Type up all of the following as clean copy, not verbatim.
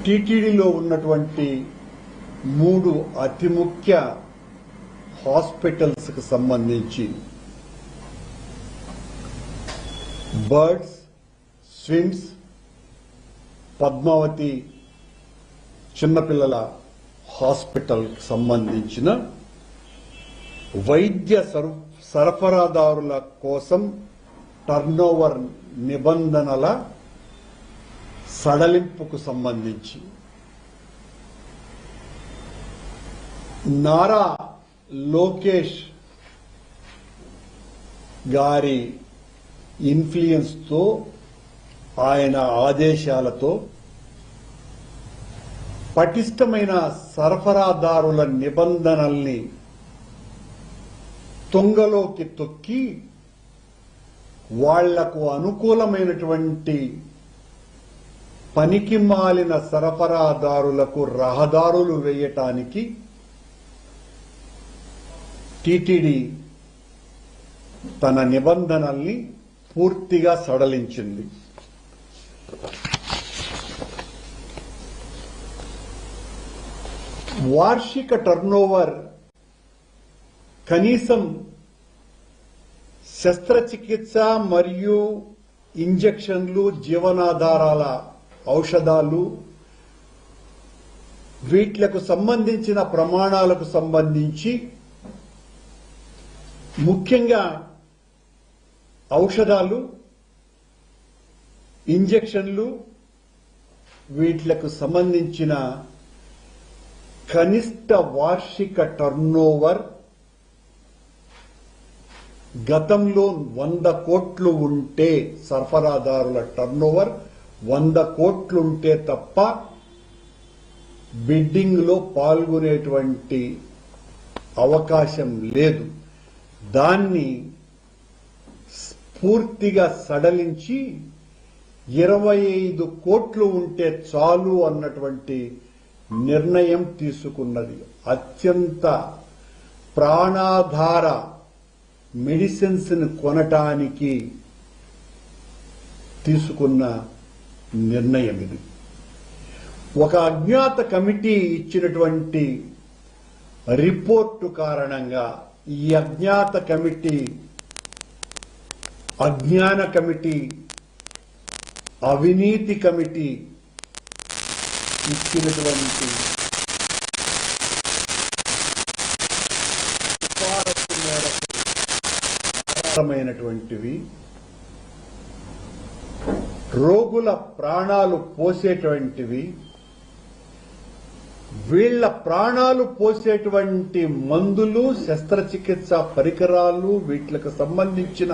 టీటీడీలో ఉన్నటువంటి 3 అతి ముఖ్య హాస్పిటల్స్ కు సంబంధించి బర్డ్స్, స్విమ్స్, పద్మావతి చిన్నపిల్లల హాస్పిటల్ కు సంబంధించిన వైద్య సరఫరాదారుల కోసం టర్నోవర్ నిబంధనల సడలింపుకు సంబంధించి నారా లోకేష్ గారి ఇన్ఫ్లుయెన్స్ తో ఆయన ఆదేశాలతో పటిష్టమైన సరఫరాదారుల నిబంధనల్ని తుంగలోకి తొక్కి వాళ్లకు అనుకూలమైనటువంటి పనికిమాలిన సరఫరాదారులకు రహదారులు వేయటానికి టీటీడీ తన నిబంధనల్ని పూర్తిగా సడలించింది. వార్షిక టర్నోవర్ కనీసం శస్త్రచికిత్స మరియు ఇంజెక్షన్లు, జీవనాధారాల ఔషధాలు వీట్లకు సంబంధించిన ప్రమాణాలకు సంబంధించి ముఖ్యంగా ఔషధాలు, ఇంజెక్షన్లు వీట్లకు సంబంధించిన కనిష్ట వార్షిక టర్నోవర్ గతంలో 100 కోట్లు ఉంటే, సరఫరాదారుల టర్నోవర్ 100 కోట్లు ఉంటే తప్ప బిడ్డింగ్ లో పాల్గొనేటువంటి అవకాశం లేదు. దాన్ని పూర్తిగా సడలించి 25 కోట్లు ఉంటే చాలు అన్నటువంటి నిర్ణయం తీసుకున్నది. అత్యంత ప్రాణాధార మెడిసిన్స్ ను కొనటానికి తీసుకున్న నిర్ణయం ఇది. ఒక అజ్ఞాత కమిటీ ఇచ్చినటువంటి రిపోర్టు కారణంగా ఈ అజ్ఞాన కమిటీ, అవినీతి కమిటీ ఇచ్చినటువంటి సిఫారసుమైనటువంటివి రోగుల ప్రాణాలు పోసేటువంటివి, వీళ్ల ప్రాణాలు పోసేటువంటి మందులు, శస్త్రచికిత్స పరికరాలు వీటికి సంబంధించిన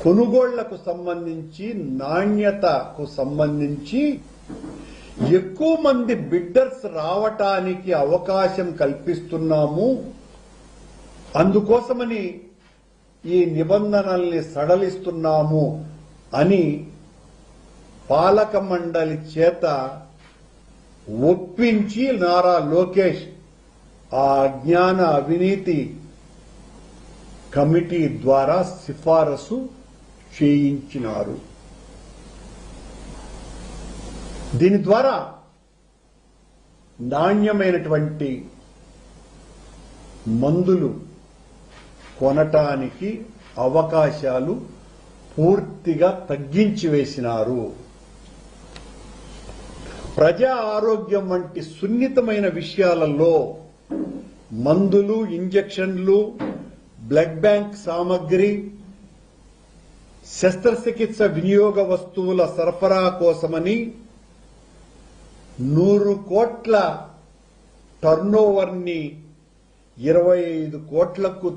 కొనుగోళ్లకు సంబంధించి, నాణ్యతకు సంబంధించి ఎక్కువ మంది బిడ్డర్స్ రావటానికి అవకాశం కల్పిస్తున్నాము. అందుకోసమని ఈ నిబంధనల్ని సడలిస్తున్నాము అని పాలక మండలి చేత ఒప్పించి నారా లోకేష్ ఆ అజ్ఞాన అవినీతి కమిటీ ద్వారా సిఫారసు చేయించినారు. దీని ద్వారా నాణ్యమైనటువంటి మందులు కొనటానికి అవకాశాలు పూర్తిగా తగ్గించి వేసినారు. ప్రజా ఆరోగ్యం వంటి సున్నితమైన విషయాలలో మందులు, ఇంజెక్షన్లు, బ్లడ్ బ్యాంక్ సామగ్రి, శస్త్రచికిత్స వినియోగ వస్తువుల సరఫరా కోసమని 100 కోట్ల టర్నోవర్ ని 25 కోట్లకు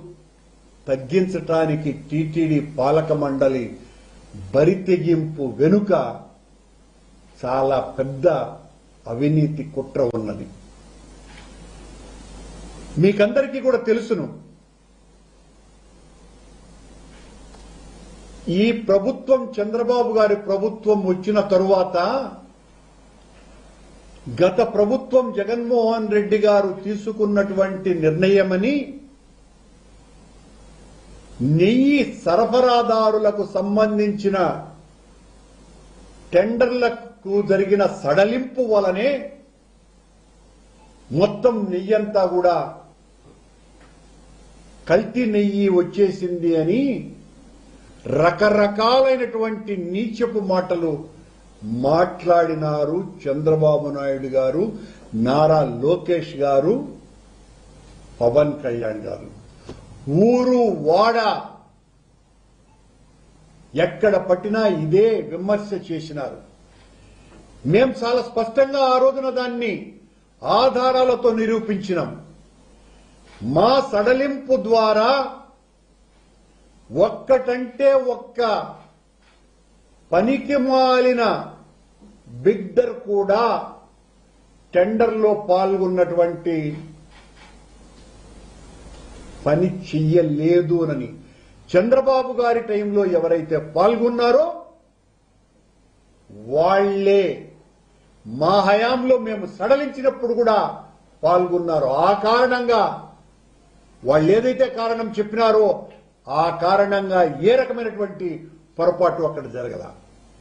తగ్గించటానికి టీటీడీ పాలక మండలి బరితెగింపు వెనుక చాలా పెద్ద అవినీతి కుట్ర ఉన్నది. మీకందరికీ కూడా తెలుసును, ఈ ప్రభుత్వం, చంద్రబాబు గారి ప్రభుత్వం వచ్చిన తరువాత గత ప్రభుత్వం జగన్మోహన్ రెడ్డి గారు తీసుకున్నటువంటి నిర్ణయమని నెయ్యి సరఫరాదారులకు సంబంధించిన టెండర్లకు జరిగిన సడలింపు వలనే మొత్తం నెయ్యంతా కూడా కల్తీ నెయ్యి వచ్చేసింది అని రకరకాలైనటువంటి నీచపు మాటలు మాట్లాడినారు చంద్రబాబు నాయుడు గారు, నారా లోకేష్ గారు, పవన్ కళ్యాణ్ గారు. ఊరు వాడ ఎక్కడ పట్టినా ఇదే విమర్శ చేసినారు. మేం చాలా స్పష్టంగా ఆ రోజున దాన్ని ఆధారాలతో నిరూపించినాం. మా సడలింపు ద్వారా ఒక్కటంటే ఒక్క పనికి మాలిన బిడ్డర్ కూడా టెండర్లో పాల్గొన్నటువంటి పని చెయ్యలేదు అని. చంద్రబాబు గారి టైంలో ఎవరైతే పాల్గొన్నారో వాళ్లే మా హయాంలో మేము సడలించినప్పుడు కూడా పాల్గొన్నారు. ఆ కారణంగా వాళ్ళు ఏదైతే కారణం చెప్పినారో ఆ కారణంగా ఏ రకమైనటువంటి పొరపాటు అక్కడ జరగల.